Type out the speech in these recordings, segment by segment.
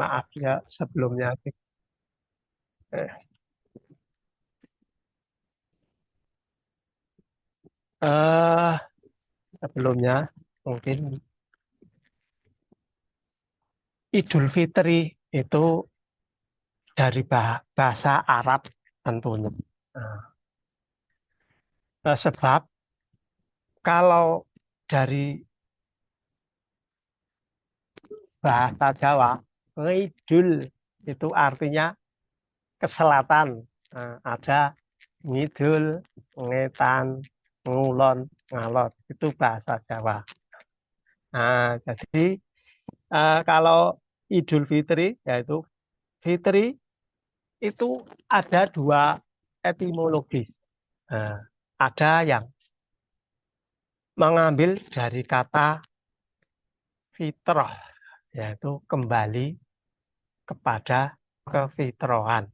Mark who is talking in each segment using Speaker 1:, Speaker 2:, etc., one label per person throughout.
Speaker 1: Maaf ya sebelumnya. Eh, eh, Sebelumnya mungkin Idul Fitri itu dari bahasa Arab tentunya. Nah, sebab kalau dari bahasa Jawa, ngidul itu artinya ke selatan. Ada ngidul, ngetan, ngulon, ngalor. Itu bahasa Jawa. Jadi kalau Idul Fitri, yaitu Fitri itu ada dua etimologis. Nah, ada yang mengambil dari kata fitrah, yaitu kembali kepada kefitrohan.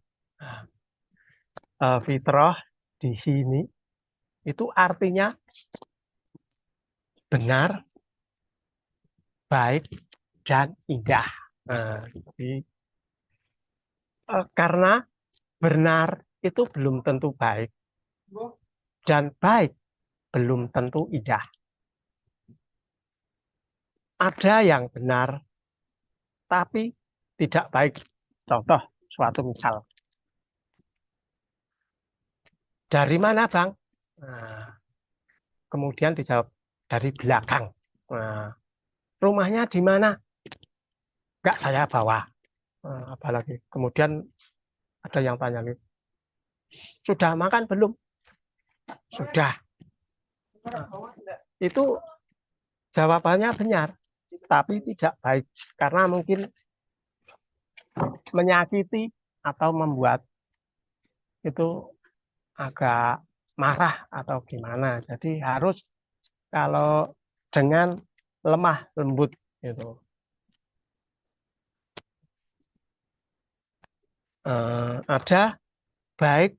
Speaker 1: Nah, fitrah di sini itu artinya benar, baik, dan indah. Jadi, karena benar itu belum tentu baik, dan baik belum tentu indah. Ada yang benar, tapi tidak baik. Contoh, suatu misal. Dari mana, Bang? Nah, kemudian dijawab, dari belakang. Nah, rumahnya di mana? Enggak, saya bawa. Apalagi. Kemudian ada yang tanya, sudah makan belum? Sudah. Itu jawabannya benar, tapi tidak baik. Karena mungkin menyakiti atau membuat itu agak marah atau gimana. Jadi harus kalau dengan lemah lembut itu. Ada baik,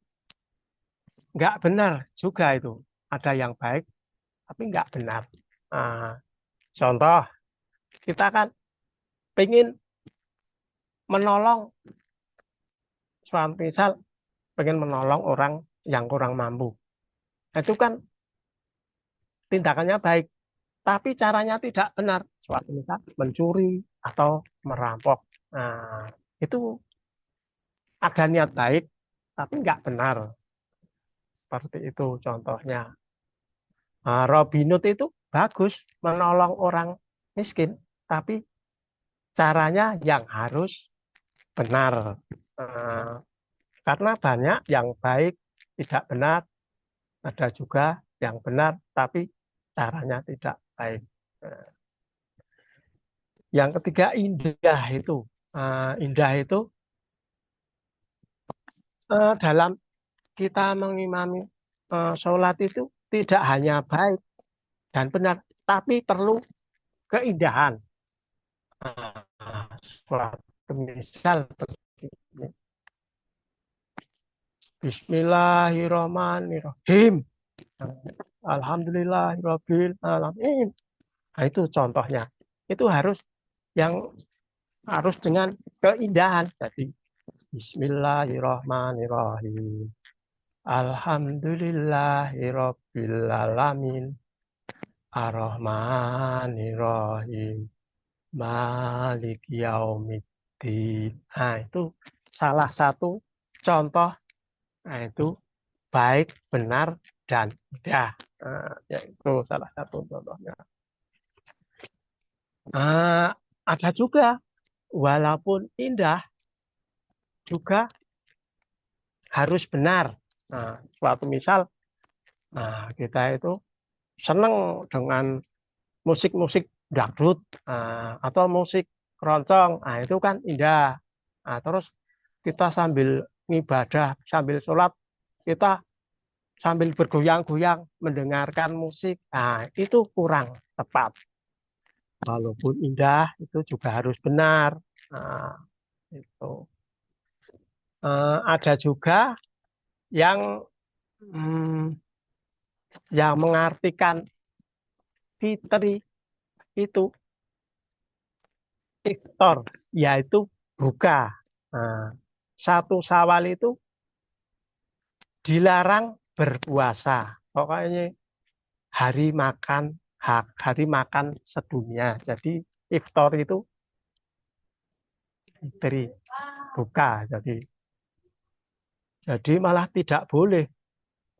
Speaker 1: nggak benar juga itu. Ada yang baik, tapi nggak benar. Nah, contoh, kita kan pengen menolong, suatu misal pengen menolong orang yang kurang mampu. Itu kan tindakannya baik, tapi caranya tidak benar. Suatu misal mencuri atau merampok. Nah, itu ada niat baik, tapi nggak benar. Seperti itu contohnya. Nah, Robin Hood itu bagus menolong orang miskin, tapi caranya yang harus benar. Nah, karena banyak yang baik tidak benar, ada juga yang benar tapi caranya tidak baik. Nah, yang ketiga indah itu. Indah itu dalam kita mengimami sholat itu tidak hanya baik dan benar, tapi perlu keindahan. Suatu misal begini. Bismillahirrahmanirrahim. Alhamdulillahirabbil alamin. Nah, itu contohnya. Itu harus yang harus dengan keindahan. Jadi Bismillahirrahmanirrahim. Alhamdulillahirabbil alamin. Ar-Rahmanirrahim. Malik Yaumiddin. Nah, itu salah satu contoh. Nah, itu baik, benar, dan indah. Nah, yaitu salah satu contohnya. Nah, ada juga, walaupun indah, juga harus benar. Nah, suatu misal, kita itu senang dengan musik-musik dangdut atau musik keroncong. Nah, itu kan indah. Nah, terus kita sambil ngibadah, sambil sholat, kita sambil bergoyang-goyang mendengarkan musik. Nah, itu kurang tepat. Walaupun indah, itu juga harus benar. Nah, itu. Ada juga yang yang mengartikan fitri itu iftar, yaitu buka. Nah, satu Syawal itu dilarang berpuasa. Pokoknya hari makan hari makan sedunia. Jadi iftar itu fitri, buka. Jadi malah tidak boleh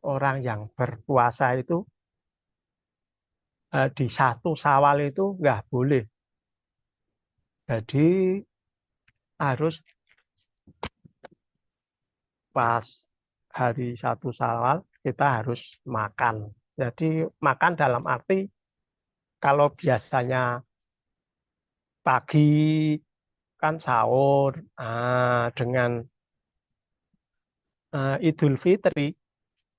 Speaker 1: orang yang berpuasa itu di satu Syawal itu nggak boleh. Jadi harus pas hari satu Syawal kita harus makan. Jadi makan dalam arti kalau biasanya pagi kan sahur dengan Idul Fitri,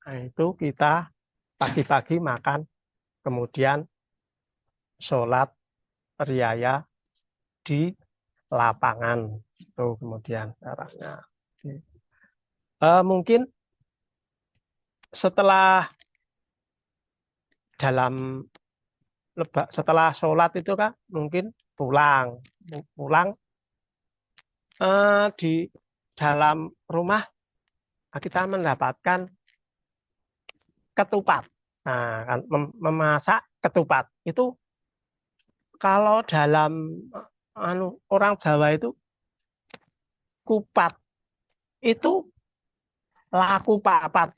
Speaker 1: nah, itu kita pagi-pagi makan, kemudian sholat riaya di lapangan. Itu kemudian caranya. Mungkin setelah dalam setelah sholat itu kan mungkin pulang pulang di dalam rumah kita mendapatkan ketupat. Nah, kan memasak ketupat itu kalau dalam orang Jawa itu kupat itu laku papat,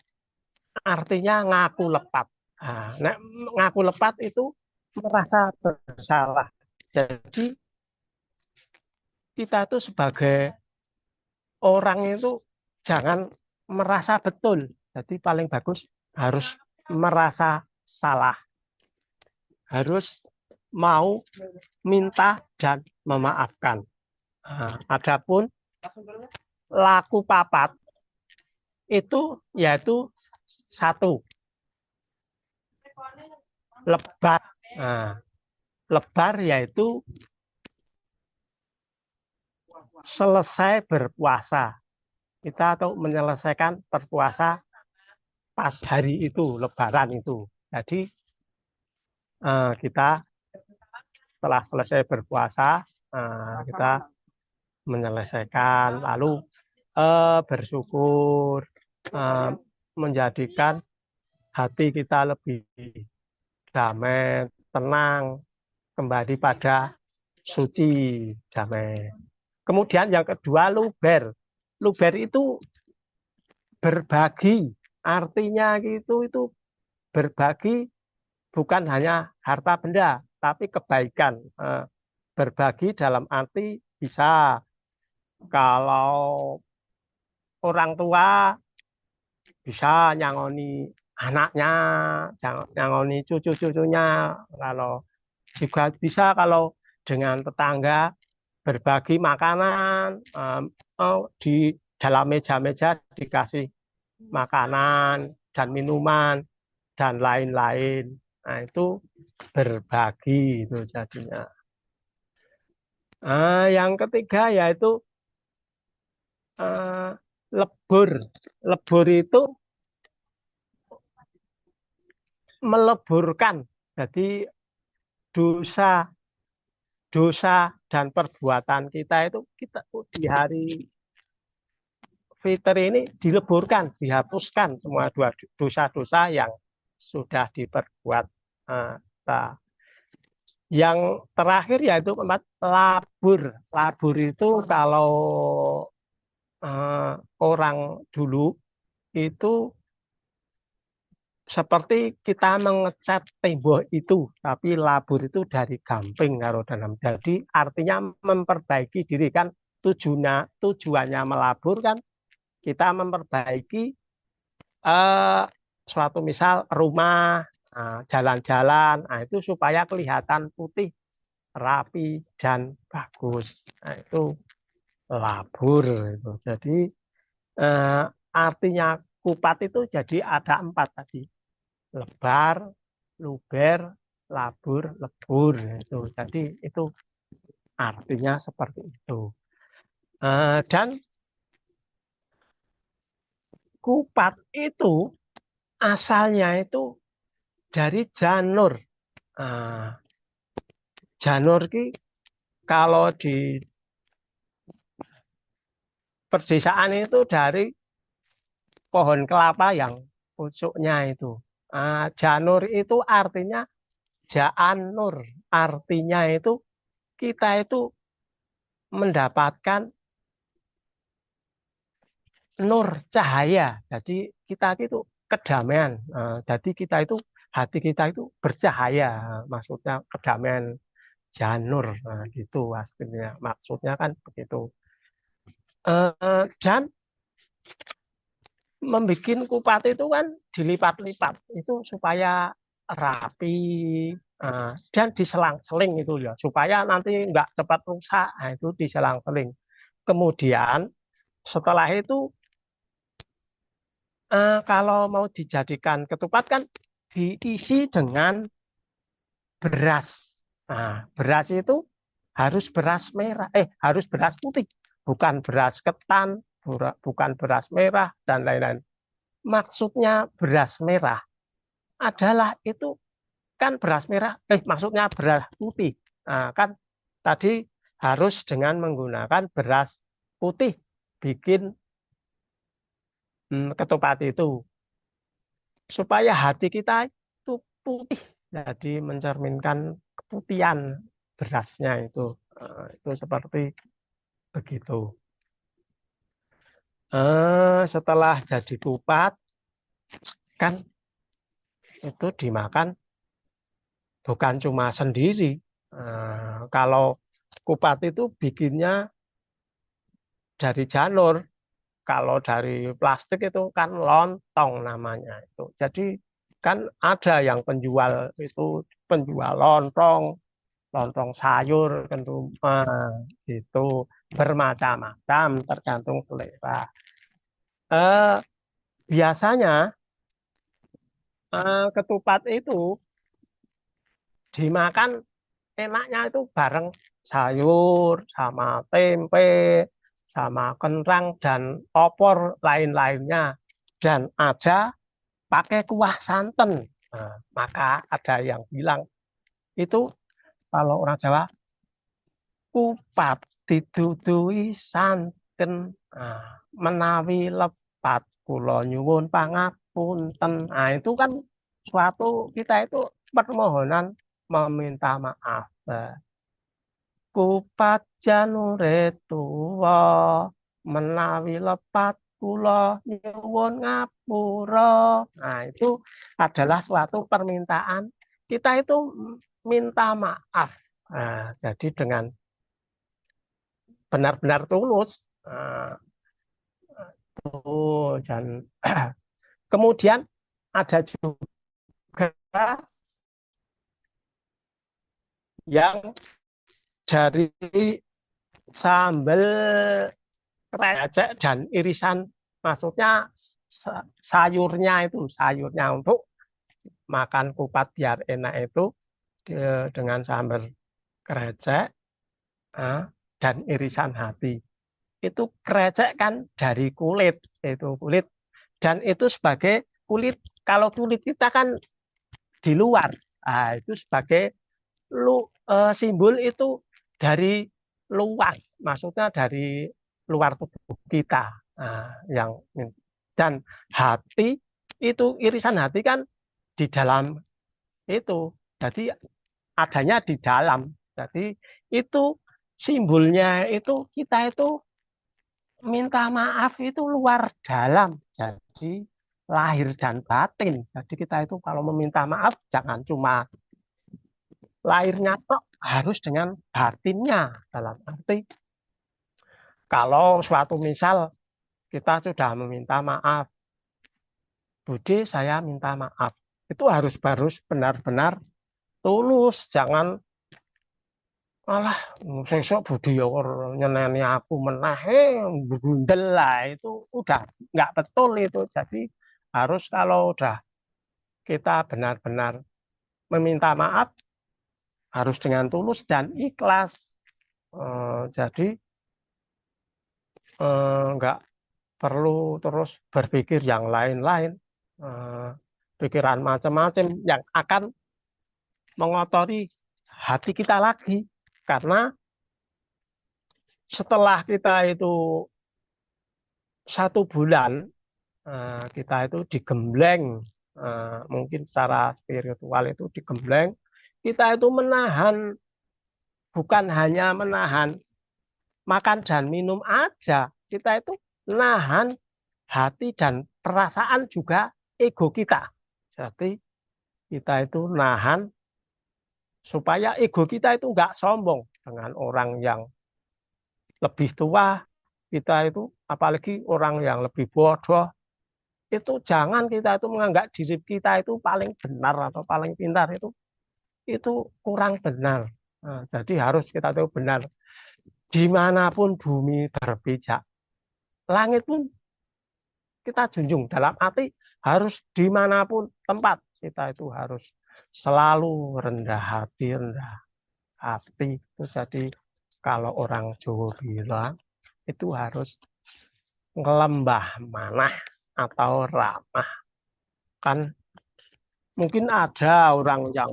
Speaker 1: artinya ngaku lepat. Nah, ngaku lepat itu merasa bersalah. Jadi kita itu sebagai orang itu jangan merasa betul. Jadi paling bagus harus merasa salah. Harus mau minta dan memaafkan. Adapun laku papat itu yaitu satu, lebar. Lebar yaitu selesai berpuasa. Kita atau menyelesaikan berpuasa pas hari itu, lebaran itu. Jadi kita setelah selesai berpuasa, kita menyelesaikan, lalu bersyukur, menjadikan hati kita lebih damai, tenang, kembali pada suci, damai. Kemudian yang kedua, luber. Luber itu berbagi, artinya gitu itu berbagi bukan hanya harta benda, tapi kebaikan. Berbagi dalam arti bisa kalau orang tua bisa nyangoni anaknya, nyangoni cucu-cucunya. Kalau juga bisa kalau dengan tetangga berbagi makanan, di dalam meja-meja dikasih makanan dan minuman dan lain-lain. Nah, itu berbagi itu jadinya. Yang ketiga yaitu lebur. Lebur itu meleburkan. Jadi dosa dosa dan perbuatan kita itu kita di hari Fitri ini dileburkan, dihapuskan semua dosa-dosa yang sudah diperbuat. Yang terakhir yaitu keempat, labur. Labur itu kalau orang dulu itu seperti kita mengecat tembok itu, tapi labur itu dari gamping karo dalam. Jadi artinya memperbaiki diri kan tujuannya melabur kan kita memperbaiki suatu misal rumah, jalan-jalan, itu supaya kelihatan putih, rapi dan bagus. Nah, itu labur itu. Jadi artinya kupat itu jadi ada empat tadi. Lebar, luber, labur, lebur itu. Jadi itu artinya seperti itu. Dan kupat itu asalnya itu dari janur. Janur ki kalau di Perdesaan itu dari pohon kelapa yang pucuknya itu. Janur itu artinya Ja'an-nur. Artinya itu kita itu mendapatkan nur cahaya. Jadi kita itu kedamaian. Jadi kita itu hati kita itu bercahaya. Maksudnya kedamaian janur. Gitu pastinya. Maksudnya kan begitu. Dan membuat kupat itu kan dilipat-lipat itu supaya rapi, dan diselang-seling itu ya supaya nanti nggak cepat rusak. Itu diselang-seling. Kemudian setelah itu kalau mau dijadikan ketupat kan diisi dengan beras. Beras itu harus beras merah, harus beras putih, bukan beras ketan, bukan beras merah dan lain-lain. Maksudnya beras merah adalah itu kan beras merah, maksudnya beras putih. Kan tadi harus dengan menggunakan beras putih bikin ketupat itu supaya hati kita itu putih, jadi mencerminkan keputihan berasnya itu. Itu seperti begitu. Setelah jadi kupat kan itu dimakan bukan cuma sendiri. Kalau kupat itu bikinnya dari janur, kalau dari plastik itu kan lontong namanya itu. Jadi kan ada yang penjual itu penjual lontong, lontong sayur tentu itu bermacam-macam tergantung selera. Eh, Biasanya ketupat itu dimakan enaknya itu bareng sayur sama tempe sama kentang dan opor lain-lainnya dan ada pakai kuah santan. Maka ada yang bilang itu kalau orang Jawa kupat didudui santen, menawi lepat kula nyuwun pangapunten. Itu kan suatu kita itu permohonan meminta maaf. Kupat janure tuwa menawi lepat kula nyuwun ngapura. Itu adalah suatu permintaan kita itu minta maaf. Jadi dengan benar-benar tulus. Dan kemudian ada juga yang dari sambal krecek dan irisan, maksudnya sayurnya itu sayurnya untuk makan kupat biar enak itu dengan sambal krecek dan irisan hati. Itu krecek kan dari kulit, itu kulit dan itu sebagai kulit, kalau kulit kita kan di luar, itu sebagai simbol itu dari luar, maksudnya dari luar tubuh kita. Yang dan hati itu irisan hati kan di dalam itu, jadi adanya di dalam, jadi itu simbolnya itu kita itu minta maaf itu luar dalam, jadi lahir dan batin. Jadi kita itu kalau meminta maaf jangan cuma lahirnya tok, harus dengan batinnya. Dalam arti kalau suatu misal kita sudah meminta maaf, Budi saya minta maaf, itu harus benar-benar tulus, jangan alah sesuk Budi ya nyeneni aku meneh gundel lah, itu udah nggak betul itu. Jadi harus kalau udah kita benar-benar meminta maaf harus dengan tulus dan ikhlas. Jadi nggak perlu terus berpikir yang lain-lain, eh, pikiran macam-macam yang akan mengotori hati kita lagi. Karena setelah kita itu 1 bulan kita itu digembleng, mungkin secara spiritual itu digembleng. Kita itu menahan, bukan hanya menahan makan dan minum aja, kita itu nahan hati dan perasaan juga ego kita. Jadi kita itu nahan supaya ego kita itu nggak sombong dengan orang yang lebih tua. Kita itu, apalagi orang yang lebih bodoh, itu jangan kita itu menganggap diri kita itu paling benar atau paling pintar, itu kurang benar. Nah, jadi harus kita tahu benar. Dimanapun bumi berpijak, langit pun kita junjung. Dalam arti harus dimanapun tempat kita itu harus selalu rendah hati, rendah hati. Itu jadi kalau orang Jawa bilang itu harus ngelembah manah atau ramah. Kan mungkin ada orang yang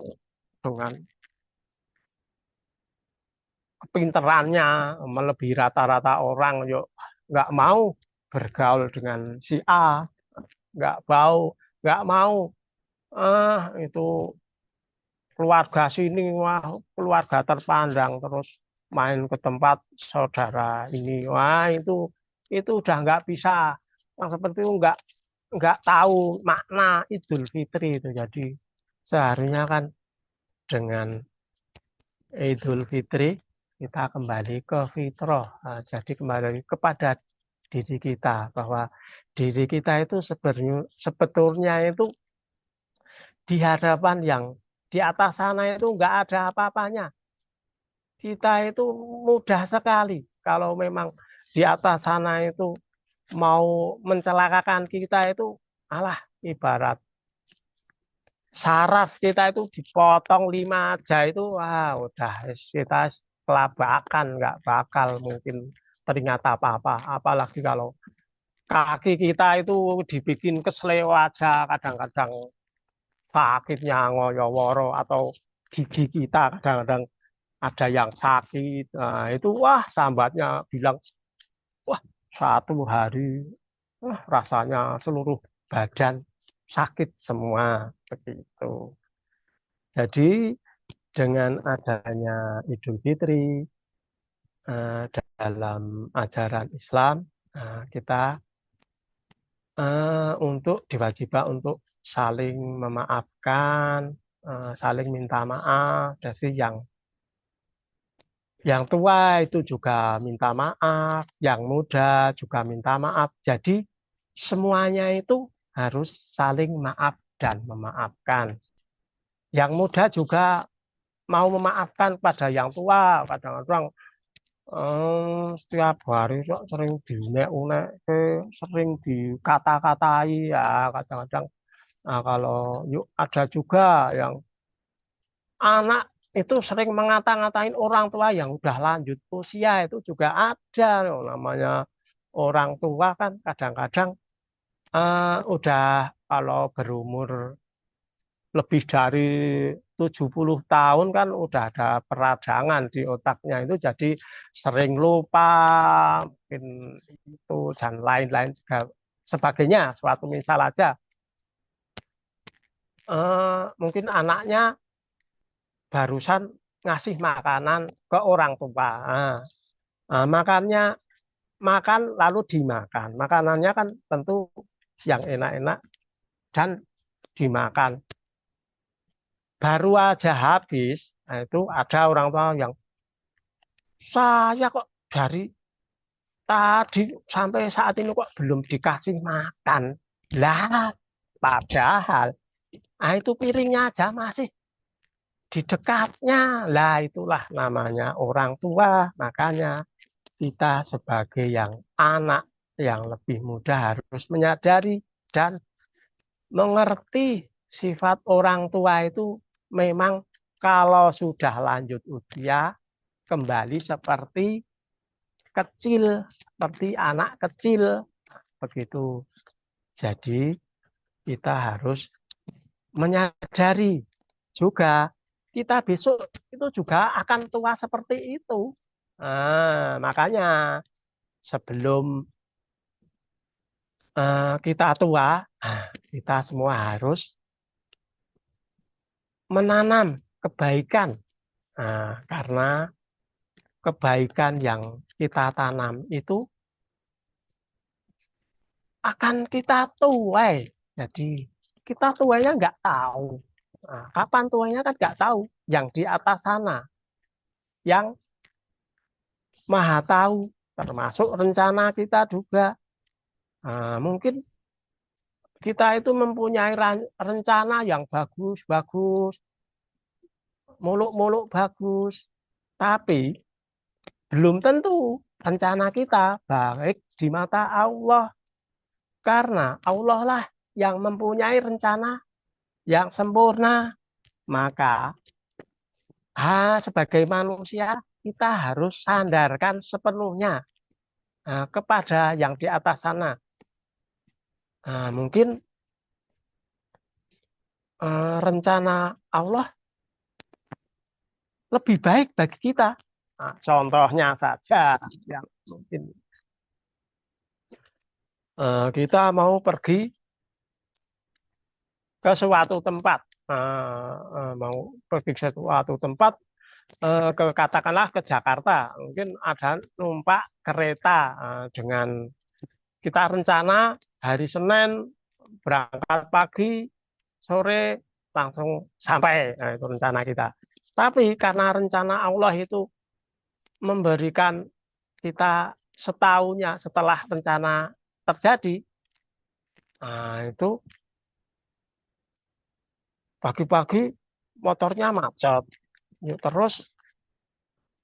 Speaker 1: dengan kepinterannya melebihi rata-rata orang, yuk nggak mau bergaul dengan si A, nggak mau itu keluarga sini, wah keluarga terpandang, terus main ke tempat saudara ini, wah itu udah nggak bisa. Yang seperti itu nggak tahu makna Idul Fitri itu. Jadi seharusnya kan dengan Idul Fitri kita kembali ke fitrah. Nah, jadi kembali kepada diri kita, bahwa diri kita itu sebetulnya itu di hadapan yang di atas sana itu nggak ada apa-apanya. Kita itu mudah sekali kalau memang di atas sana itu mau mencelakakan kita itu, alah, ibarat saraf kita itu dipotong 5 aja itu, wah udah kita kelabakan, nggak bakal mungkin teringat apa-apa. Apalagi kalau kaki kita itu dibikin kesleo aja, kadang-kadang sakitnya ngoyoworo, atau gigi kita kadang-kadang ada yang sakit. Nah, itu wah sambatnya bilang, wah 1 hari rasanya seluruh badan sakit semua begitu. Jadi dengan adanya Idul Fitri dalam ajaran Islam, kita untuk diwajibkan untuk saling memaafkan, saling minta maaf. Jadi yang tua itu juga minta maaf, yang muda juga minta maaf. Jadi semuanya itu harus saling maaf dan memaafkan. Yang muda juga mau memaafkan pada yang tua. Kadang-kadang setiap hari kok sering diunek-unek, sering dikata-katai ya kadang-kadang. Nah, kalau yuk ada juga yang anak itu sering ngata-ngatain orang tua yang udah lanjut usia, itu juga ada. Loh, namanya orang tua kan kadang-kadang udah kalau berumur lebih dari 70 tahun kan udah ada peradangan di otaknya, itu jadi sering lupa mungkin itu dan lain-lain juga sebagainya. Suatu misal aja, mungkin anaknya barusan ngasih makanan ke orang tua. Makannya makan lalu dimakan. Makanannya kan tentu yang enak-enak dan dimakan. Baru aja habis, nah itu ada orang tua yang, saya kok dari tadi sampai saat ini kok belum dikasih makan. Lah, padahal itu piringnya aja masih di dekatnya. Lah itulah namanya orang tua. Makanya kita sebagai yang anak yang lebih muda harus menyadari dan mengerti sifat orang tua itu memang kalau sudah lanjut usia kembali seperti kecil, seperti anak kecil begitu. Jadi kita harus menyadari juga kita besok itu juga akan tua seperti itu. Makanya sebelum kita tua, kita semua harus menanam kebaikan. Karena kebaikan yang kita tanam itu akan kita tuai. Jadi kita tuanya nggak tahu. Kapan tuanya kan nggak tahu. Yang di atas sana, yang maha tahu, termasuk rencana kita juga. Mungkin kita itu mempunyai rencana yang bagus-bagus, muluk-muluk bagus, tapi belum tentu rencana kita baik di mata Allah. Karena Allah lah yang mempunyai rencana yang sempurna. Maka sebagai manusia kita harus sandarkan sepenuhnya kepada yang di atas sana. Mungkin rencana Allah lebih baik bagi kita. Contohnya saja yang mungkin kita mau pergi ke suatu tempat, mau pergi ke suatu tempat, katakanlah ke Jakarta, mungkin ada numpak kereta dengan kita rencana hari Senin berangkat pagi, sore langsung sampai. Nah, itu rencana kita. Tapi karena rencana Allah itu memberikan kita setahunnya setelah rencana terjadi, itu pagi-pagi motornya macet, terus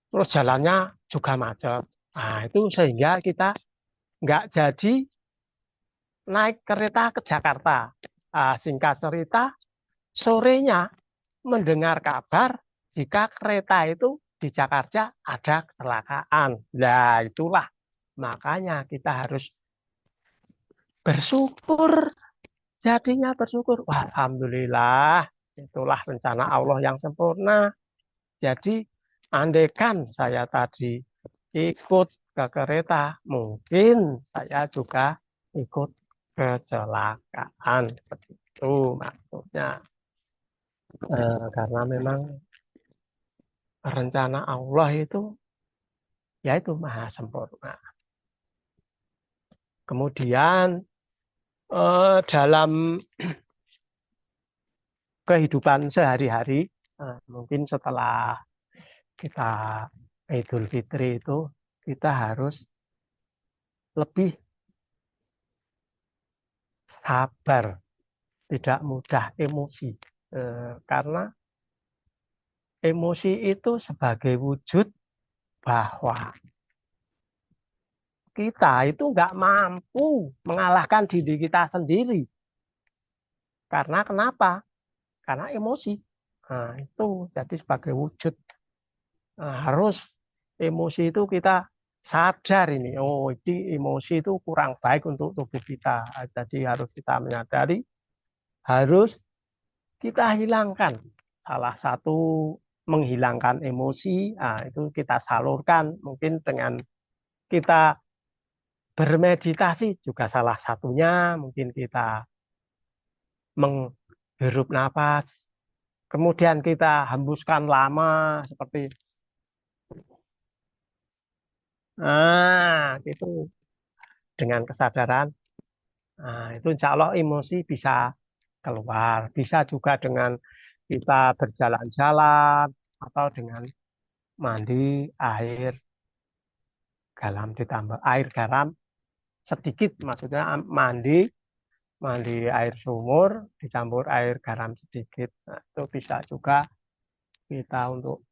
Speaker 1: terus jalannya juga macet. Itu sehingga kita nggak jadi naik kereta ke Jakarta. Singkat cerita, sorenya mendengar kabar jika kereta itu di Jakarta ada kecelakaan. Nah, itulah makanya kita harus bersyukur. Jadinya bersyukur. Wah, alhamdulillah, itulah rencana Allah yang sempurna. Jadi, andaikan saya tadi ikut ke kereta, mungkin saya juga ikut kecelakaan. Seperti itu maksudnya. Karena memang rencana Allah itu yaitu maha sempurna. Kemudian dalam kehidupan sehari-hari, mungkin setelah kita Idul Fitri itu kita harus lebih sabar, tidak mudah emosi. Karena emosi itu sebagai wujud bahwa kita itu nggak mampu mengalahkan diri kita sendiri. Karena kenapa? Karena emosi. Itu jadi sebagai wujud. Harus emosi itu kita sadar ini. Oh, ini emosi itu kurang baik untuk tubuh kita. Jadi harus kita menyadari, harus kita hilangkan. Salah satu menghilangkan emosi, itu kita salurkan mungkin dengan kita bermeditasi juga salah satunya, mungkin kita menghirup nafas, kemudian kita hembuskan lama seperti itu dengan kesadaran. Itu insya Allah emosi bisa keluar. Bisa juga dengan kita berjalan-jalan atau dengan mandi air garam ditambah air garam sedikit, maksudnya mandi mandi air sumur dicampur air garam sedikit. Itu bisa juga kita untuk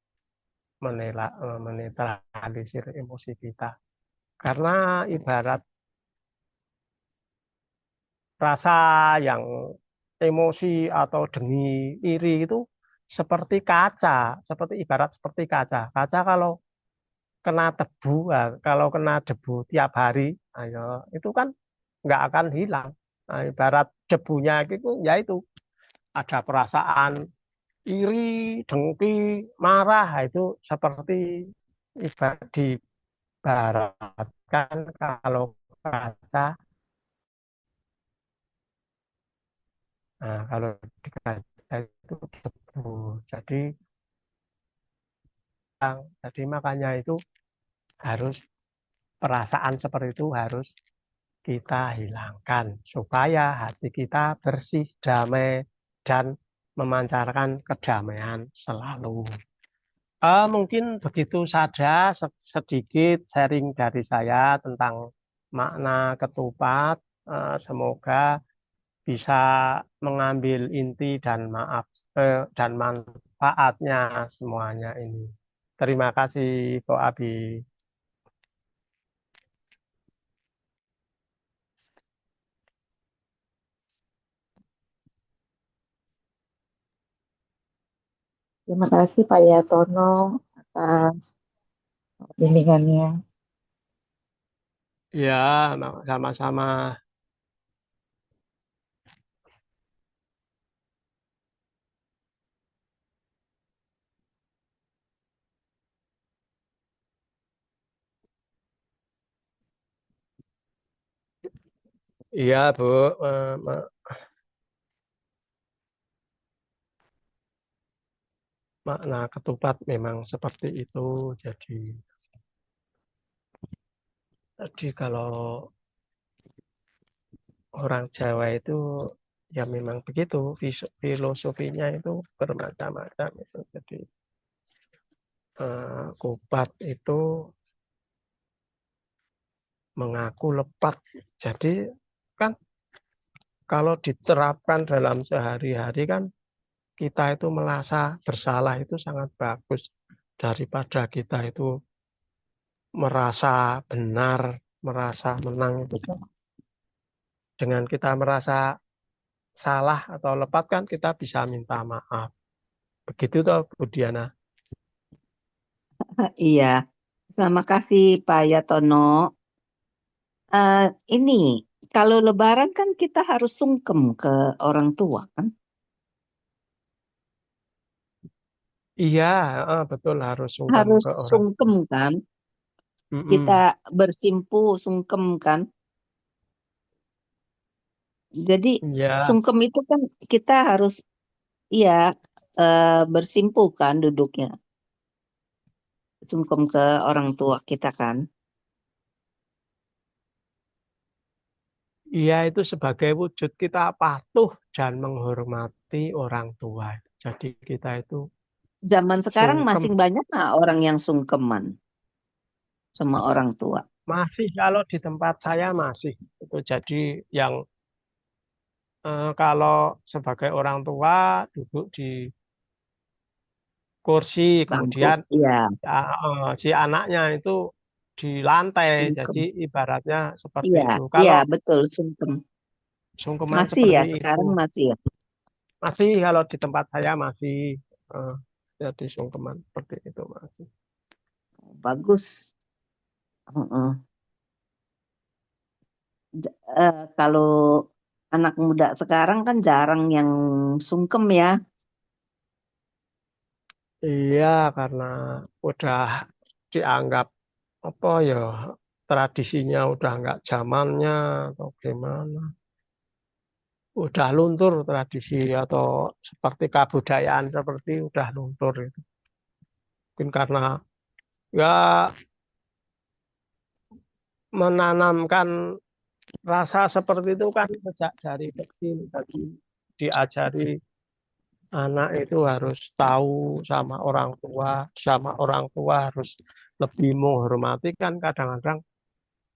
Speaker 1: menetralisir emosi kita. Karena ibarat rasa yang emosi atau dengki iri itu seperti kaca, seperti ibarat seperti kaca. Kaca kalau kena tebu, kalau kena debu tiap hari, ayo itu kan nggak akan hilang. Ibarat debunya itu, ya itu ada perasaan iri, dengki, marah, itu seperti diibaratkan kalau kaca Nah, kalau di kaca itu debu. Jadi, jadi makanya itu harus perasaan seperti itu harus kita hilangkan supaya hati kita bersih, damai, dan memancarkan kedamaian selalu. Mungkin begitu saja sedikit sharing dari saya tentang makna ketupat. Semoga bisa mengambil inti dan dan manfaatnya semuanya ini. Terima kasih, Ko Abi.
Speaker 2: Terima kasih Pak Yatono atas bimbingannya.
Speaker 1: Ya, sama-sama. Iya, Bu. Makna ketupat memang seperti itu. Jadi kalau orang Jawa itu ya memang begitu, filosofinya itu bermacam-macam itu. Jadi kupat itu mengaku lepat. Jadi kan kalau diterapkan dalam sehari-hari kan kita itu merasa bersalah itu sangat bagus daripada kita itu merasa benar, merasa menang itu kan. Dengan kita merasa salah atau lepat kan kita bisa minta maaf. Begitu toh Bu Diana.
Speaker 2: Iya, terima kasih Pak Yatono. Eh, ini kalau Lebaran kan kita harus sungkem ke orang tua kan,
Speaker 1: Iya, betul harus sungkem
Speaker 2: harus
Speaker 1: ke orang
Speaker 2: sungkem
Speaker 1: tua.
Speaker 2: kan, kita
Speaker 1: Mm-mm.
Speaker 2: bersimpu sungkem kan. Jadi
Speaker 1: Iya,
Speaker 2: sungkem itu kan kita harus iya bersimpu kan duduknya, sungkem ke orang tua kita kan.
Speaker 1: iya itu sebagai wujud kita patuh dan menghormati orang tua. Jadi kita itu
Speaker 2: Zaman sekarang
Speaker 1: sungkem.
Speaker 2: masih banyak nggak orang yang sungkeman sama orang tua?
Speaker 1: Masih kalau di tempat saya masih. Itu jadi yang kalau sebagai orang tua duduk di kursi,
Speaker 2: Bangku,
Speaker 1: kemudian
Speaker 2: iya,
Speaker 1: si anaknya itu di lantai. Jadi
Speaker 2: sungkem.
Speaker 1: ibaratnya seperti
Speaker 2: Iya,
Speaker 1: itu.
Speaker 2: iya
Speaker 1: Kalau
Speaker 2: betul sungkem.
Speaker 1: sungkeman
Speaker 2: Masih ya
Speaker 1: seperti itu
Speaker 2: sekarang masih ya.
Speaker 1: masih kalau di tempat saya masih eh, jadi sungkeman seperti itu masih.
Speaker 2: Bagus. Heeh. Kalau anak muda sekarang kan jarang yang sungkem ya.
Speaker 1: Iya, karena udah dianggap apa ya tradisinya udah nggak zamannya atau gimana. Udah luntur tradisi atau seperti kebudayaan seperti udah luntur itu. Mungkin karena ya menanamkan rasa seperti itu kan sejak dari kecil tadi diajari anak itu harus tahu sama orang tua harus lebih menghormati kan kadang-kadang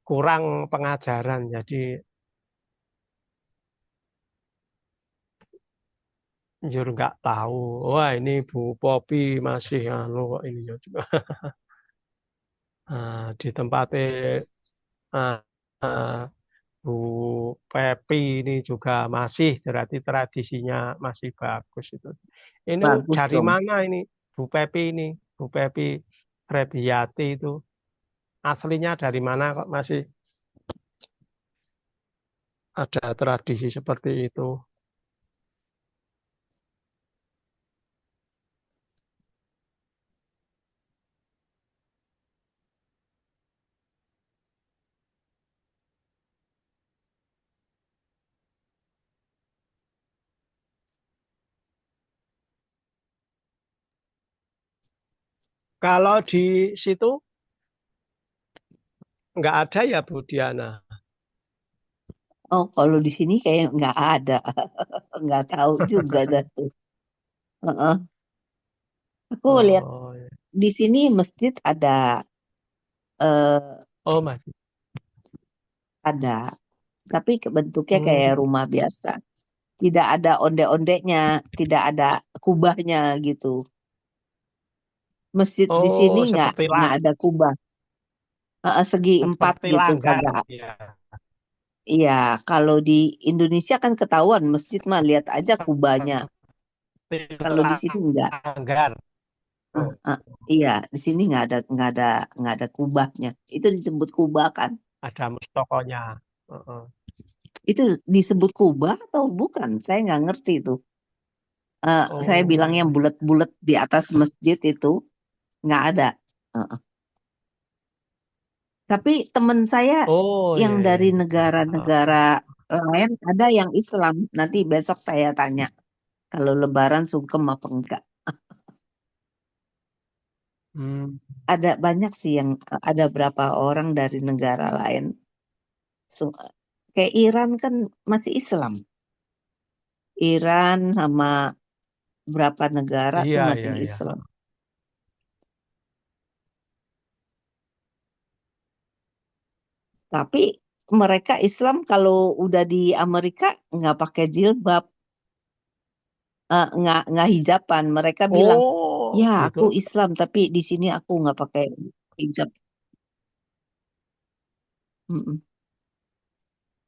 Speaker 1: kurang pengajaran jadi jur nggak tahu wah ini Bu Popi masih anu kok ini ya juga. Di tempatnya ah, ah, Bu Pepi ini juga masih berarti tradisinya masih bagus itu. Ini
Speaker 2: Bagus
Speaker 1: dari
Speaker 2: dong.
Speaker 1: mana ini Bu Pepi ini? Bu Pepi Febriati itu aslinya dari mana kok masih ada tradisi seperti itu? Kalau di situ nggak ada ya Bu Diana.
Speaker 2: Oh, kalau di sini kayak nggak ada, nggak tahu juga dah tuh. Heeh. Aku lihat
Speaker 1: Oh, ya.
Speaker 2: di sini masjid eh,
Speaker 1: Oh masih.
Speaker 2: ada, tapi bentuknya kayak
Speaker 1: Hmm.
Speaker 2: rumah biasa. Tidak ada onde-ondeknya, tidak ada kubahnya gitu. Masjid di sini
Speaker 1: Oh
Speaker 2: nggak ada kubah. Segi empat
Speaker 1: seperti
Speaker 2: gitu
Speaker 1: langgar
Speaker 2: kagak.
Speaker 1: ya.
Speaker 2: Iya, kalau di Indonesia kan ketahuan masjid mah lihat aja kubahnya.
Speaker 1: Seperti
Speaker 2: Kalau di sini enggak.
Speaker 1: langgar.
Speaker 2: Eh,
Speaker 1: Oh,
Speaker 2: eh, iya, di sini nggak ada kubahnya. Itu disebut kubah kan?
Speaker 1: ada mustokonya. Heeh.
Speaker 2: Itu disebut kubah atau bukan? Saya nggak ngerti itu. Saya bilang yang
Speaker 1: Oh,
Speaker 2: bulat-bulat di atas masjid itu nggak ada. Eh, Tapi teman saya
Speaker 1: oh
Speaker 2: yang
Speaker 1: ya ya
Speaker 2: dari
Speaker 1: ya.
Speaker 2: negara-negara lain ada yang Islam. Nanti besok saya tanya kalau Lebaran sungkem apa enggak.
Speaker 1: Hmm.
Speaker 2: Ada banyak sih yang ada berapa orang dari negara lain. Su- Kayak Iran kan masih Islam. Iran sama berapa negara tuh
Speaker 1: Iya
Speaker 2: masih
Speaker 1: iya iya.
Speaker 2: Islam. Tapi mereka Islam kalau udah di Amerika nggak pakai jilbab, nggak hijaban. Mereka bilang,
Speaker 1: Oh
Speaker 2: ya
Speaker 1: gitu.
Speaker 2: aku Islam tapi di sini aku nggak pakai hijab. Mm-mm.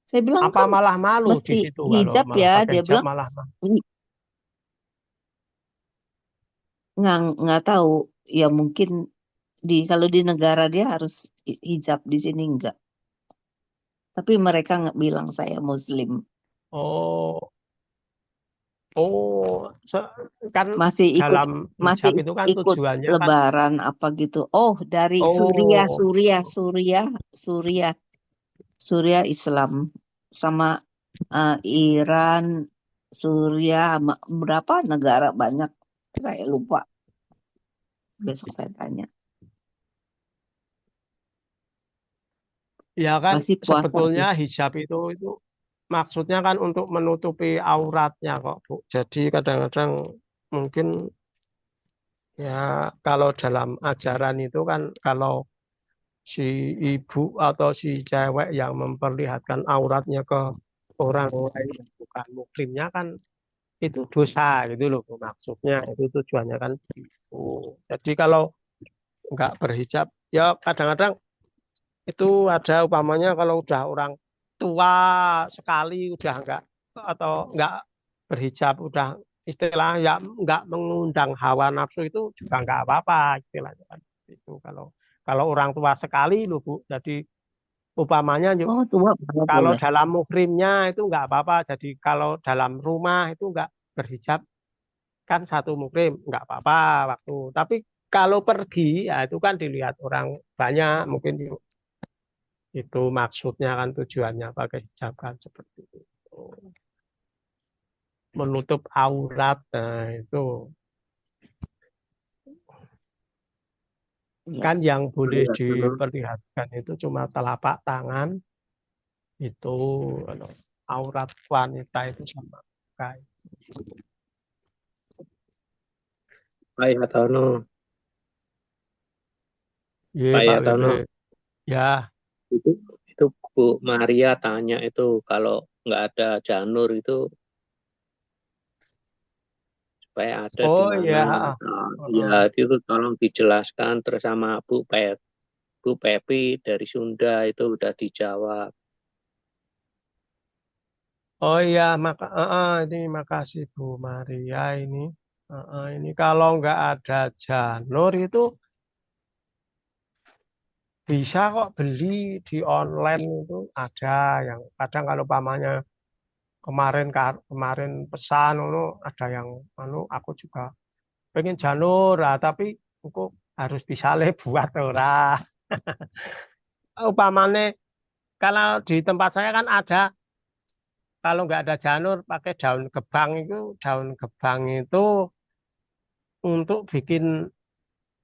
Speaker 2: Saya bilang
Speaker 1: Apa
Speaker 2: kan
Speaker 1: malah malu di
Speaker 2: mesti
Speaker 1: situ kalau
Speaker 2: hijab
Speaker 1: malah
Speaker 2: ya.
Speaker 1: pakai
Speaker 2: Dia
Speaker 1: hijab
Speaker 2: bilang
Speaker 1: malah malu.
Speaker 2: nggak tahu. Ya mungkin kalau di negara dia harus hijab di sini enggak. Tapi mereka nggak bilang saya Muslim.
Speaker 1: Oh oh kan
Speaker 2: Masih ikut
Speaker 1: dalam
Speaker 2: masih
Speaker 1: hijab itu kan
Speaker 2: ikut
Speaker 1: tujuannya kan.
Speaker 2: Lebaran apa gitu. Oh, dari Suriah,
Speaker 1: Oh
Speaker 2: Suriah, Suriah, Suriah, Suriah Islam sama Iran, Suriah, sama berapa negara banyak. Saya lupa. Besok saya tanya.
Speaker 1: ya kan
Speaker 2: Masih puasa
Speaker 1: sebetulnya
Speaker 2: tuh.
Speaker 1: hijab itu maksudnya kan untuk menutupi auratnya kok Bu. Jadi kadang-kadang mungkin ya kalau dalam ajaran itu kan kalau si ibu atau si cewek yang memperlihatkan auratnya ke orang lain yang bukan muslimnya kan itu dosa gitu loh Bu. Maksudnya itu tujuannya kan itu. Jadi kalau nggak berhijab ya kadang-kadang itu ada upamanya kalau udah orang tua sekali udah nggak atau nggak berhijab udah istilah ya nggak mengundang hawa nafsu itu juga nggak apa-apa istilahnya kan itu kalau kalau orang tua sekali loh Bu jadi upamanya yuk
Speaker 2: Oh, tua nggak
Speaker 1: kalau
Speaker 2: boleh.
Speaker 1: dalam muhrimnya itu nggak apa-apa jadi kalau dalam rumah itu nggak berhijab kan satu muhrim nggak apa-apa waktu tapi kalau pergi ya itu kan dilihat orang banyak mungkin itu maksudnya kan tujuannya pakai hijab kan seperti itu. Menutup aurat, nah itu
Speaker 2: Ya,
Speaker 1: kan yang boleh
Speaker 3: Iya, dulu.
Speaker 1: diperlihatkan itu cuma telapak tangan itu kalau aurat wanita itu sama kayak.
Speaker 3: Pak Yatono,
Speaker 1: Iya
Speaker 3: Pak
Speaker 1: Pak WB.
Speaker 3: Yatono,
Speaker 1: Ya,
Speaker 3: itu itu Bu Maria tanya itu kalau nggak ada janur itu supaya ada di
Speaker 1: oh
Speaker 3: mana?
Speaker 1: ya,
Speaker 3: Nah, ya
Speaker 1: heeh.
Speaker 3: itu tolong dijelaskan terus sama Bu Pepi dari Sunda itu udah dijawab.
Speaker 1: Oh iya maka ini makasih Bu Maria ini. Ini kalau nggak ada janur itu bisa kok beli di online itu ada yang kadang kalau pamannya kemarin pesan ada yang aku juga pengen janur tapi aku harus bisa le buat ora upamane kalau di tempat saya kan ada kalau nggak ada janur pakai daun gebang itu untuk bikin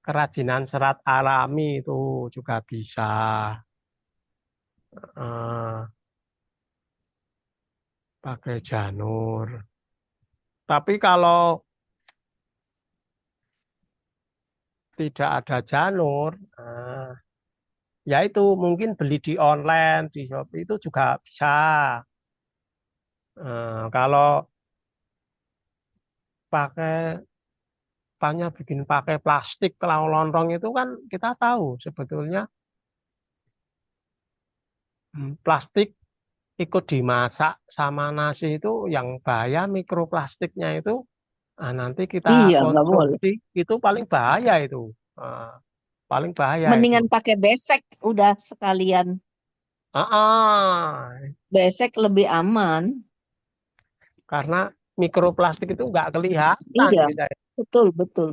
Speaker 1: kerajinan serat alami itu juga bisa. Eh, pakai janur. Tapi kalau tidak ada janur, ya itu mungkin beli di online, di Shopee itu juga bisa. Kalau pakai bikin pakai plastik kalau lontong itu kan kita tahu sebetulnya plastik ikut dimasak sama nasi itu yang bahaya mikroplastiknya itu nanti kita
Speaker 2: Iya, nggak boleh.
Speaker 1: konsumsi itu paling bahaya itu. Ah, paling bahaya itu.
Speaker 2: Mendingan pakai besek udah sekalian.
Speaker 1: Ah, ah.
Speaker 2: Besek lebih aman.
Speaker 1: Karena mikroplastik itu nggak kelihatan
Speaker 2: Iya,
Speaker 1: kita.
Speaker 2: betul, betul.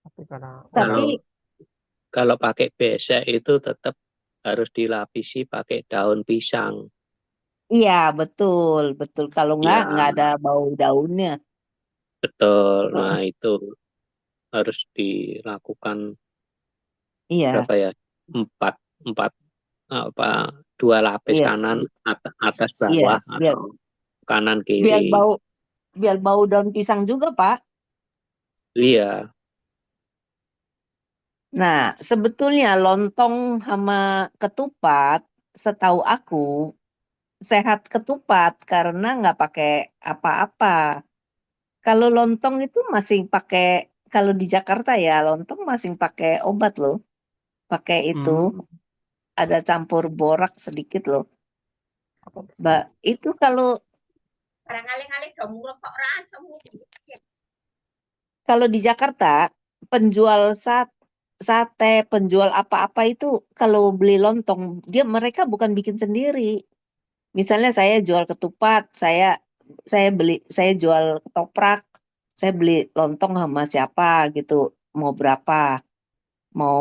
Speaker 1: Tapi karena
Speaker 2: Tapi
Speaker 3: Kalau kalau pakai besek itu tetap harus dilapisi pakai daun pisang.
Speaker 2: iya, betul, betul. Kalau nggak
Speaker 3: Ya,
Speaker 2: ada bau daunnya.
Speaker 3: betul. Nah,
Speaker 2: Heeh,
Speaker 3: itu harus dilakukan
Speaker 2: iya,
Speaker 3: berapa ya? Empat, empat apa? Dua lapis
Speaker 2: iya,
Speaker 3: kanan, atas
Speaker 2: iya.
Speaker 3: bawah
Speaker 2: Biar
Speaker 3: atau kanan
Speaker 2: biar
Speaker 3: kiri.
Speaker 2: bau biar bau daun pisang juga, Pak.
Speaker 3: Iya,
Speaker 2: Nah, sebetulnya lontong sama ketupat, setahu aku sehat ketupat karena nggak pakai apa-apa. Kalau lontong itu masih pakai, kalau di Jakarta ya lontong masih pakai obat loh. Pakai itu
Speaker 1: hmm,
Speaker 2: ada campur borak sedikit loh. Mbak, itu kalau di Jakarta penjual sate, penjual apa-apa itu kalau beli lontong mereka bukan bikin sendiri. Misalnya saya jual ketupat, saya jual ketoprak, saya beli lontong sama siapa gitu, mau berapa, mau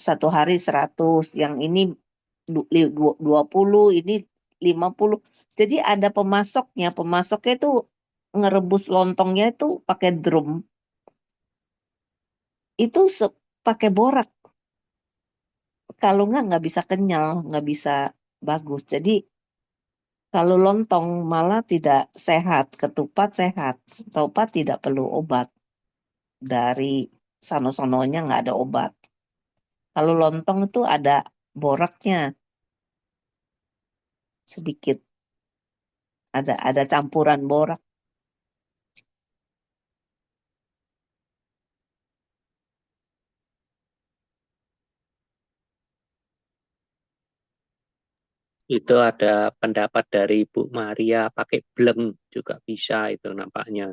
Speaker 2: satu hari 100, yang ini 20, ini 50. Jadi ada pemasoknya, pemasoknya itu ngerebus lontongnya itu pakai drum, itu pakai borak. Kalau nggak bisa kenyal, nggak bisa bagus. Jadi kalau lontong malah tidak sehat, ketupat sehat. Ketupat tidak perlu obat. Dari sono-sononya nggak ada obat. Kalau lontong itu ada boraknya sedikit, ada campuran borak.
Speaker 3: itu ada pendapat dari Bu Maria pakai bleng juga bisa itu nampaknya.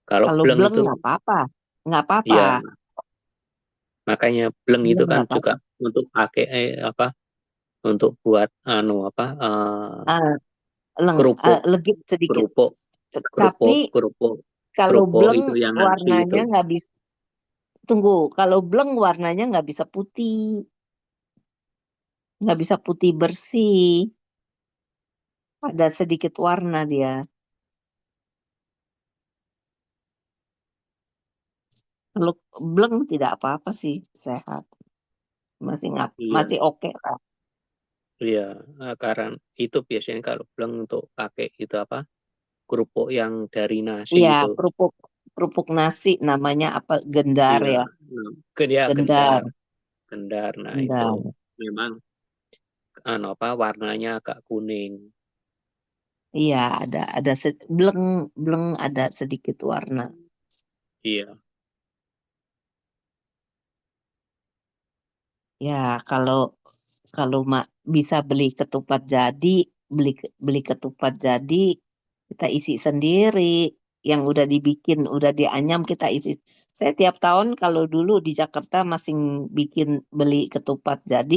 Speaker 3: Kalau
Speaker 2: Kalau
Speaker 3: bleng
Speaker 2: bleng
Speaker 3: itu
Speaker 2: nggak apa-apa, nggak apa-apa,
Speaker 3: ya makanya bleng itu
Speaker 2: bleng
Speaker 3: kan
Speaker 2: nggak
Speaker 3: juga
Speaker 2: apa-apa.
Speaker 3: untuk pakai apa untuk buat anu apa
Speaker 2: Ah,
Speaker 3: kerupuk
Speaker 2: legit sedikit.
Speaker 3: kerupuk
Speaker 2: Tapi
Speaker 3: kerupuk kerupuk
Speaker 2: kalau
Speaker 3: kerupuk
Speaker 2: bleng
Speaker 3: itu yang nasi itu.
Speaker 2: warnanya nggak bisa. Tunggu, kalau bleng warnanya nggak bisa putih, nggak bisa putih bersih, ada sedikit warna dia. Kalau bleng tidak apa-apa sih, sehat,
Speaker 3: Iya,
Speaker 2: masih oke lah.
Speaker 3: iya. Karena itu biasanya kalau bleng untuk pakai itu apa kerupuk yang dari nasi
Speaker 2: Iya,
Speaker 3: itu.
Speaker 2: kerupuk kerupuk nasi namanya apa? Gendar
Speaker 3: Iya,
Speaker 2: ya,
Speaker 3: nah, ya
Speaker 2: gendar,
Speaker 3: gendar gendar. Nah itu
Speaker 2: gendar.
Speaker 3: memang anu apa warnanya agak kuning.
Speaker 2: Iya, ada bleng bleng ada sedikit warna.
Speaker 3: Iya,
Speaker 2: Ya, kalau kalau bisa beli ketupat jadi, beli beli ketupat jadi, kita isi sendiri. Yang udah dibikin, udah dianyam kita isi. Saya tiap tahun kalau dulu di Jakarta masih bikin beli ketupat jadi,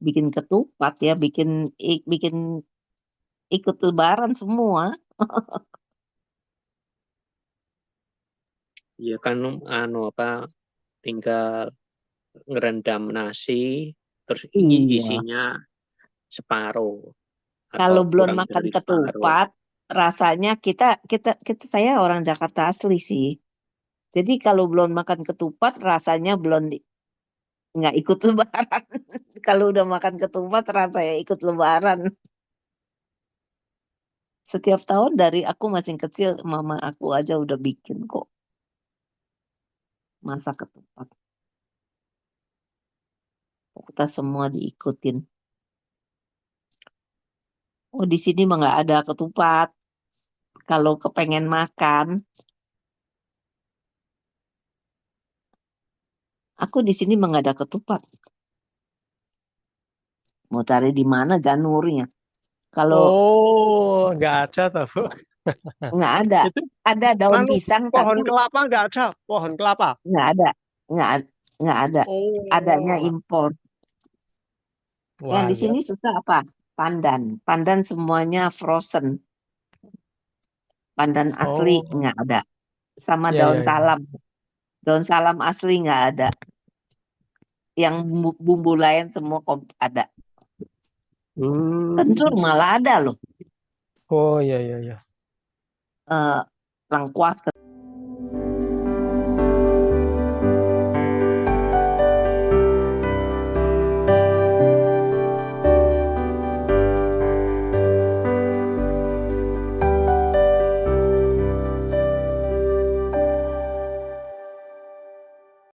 Speaker 2: bikin ketupat ya, bikin ikut lebaran semua.
Speaker 3: iya kan anu apa tinggal ngerendam nasi terus
Speaker 2: Iya.
Speaker 3: isinya separuh atau
Speaker 2: Kalau belum
Speaker 3: kurang
Speaker 2: makan
Speaker 3: dari separuh.
Speaker 2: ketupat, rasanya saya orang Jakarta asli sih. Jadi kalau belum makan ketupat rasanya nggak ikut lebaran. Kalau udah makan ketupat rasanya ikut lebaran. Setiap tahun dari aku masih kecil, mama aku aja udah bikin kok masak ketupat. Kita semua diikutin. Oh, di sini mah nggak ada ketupat. Kalau kepengen makan, aku di sini mah nggak ada ketupat. Mau cari di mana janurnya? Kalau
Speaker 1: Oh, nggak ada tuh, Bu.
Speaker 2: nggak ada,
Speaker 1: Itu
Speaker 2: ada daun
Speaker 1: anu
Speaker 2: pisang
Speaker 1: pohon
Speaker 2: tapi
Speaker 1: kelapa nggak ada, pohon kelapa.
Speaker 2: nggak ada, nggak ada. Adanya
Speaker 1: Oh,
Speaker 2: impor. Yang
Speaker 1: wah
Speaker 2: di
Speaker 1: ya.
Speaker 2: sini suka apa? Pandan. Pandan semuanya frozen. Pandan asli
Speaker 1: Oh,
Speaker 2: nggak ada. Sama
Speaker 1: ya
Speaker 2: daun
Speaker 1: ya ya.
Speaker 2: salam. Daun salam asli nggak ada. Yang bumbu lain semua ada.
Speaker 1: Hmm.
Speaker 2: Kencur malah ada loh.
Speaker 1: Oh ya ya ya.
Speaker 2: Eh, lengkuas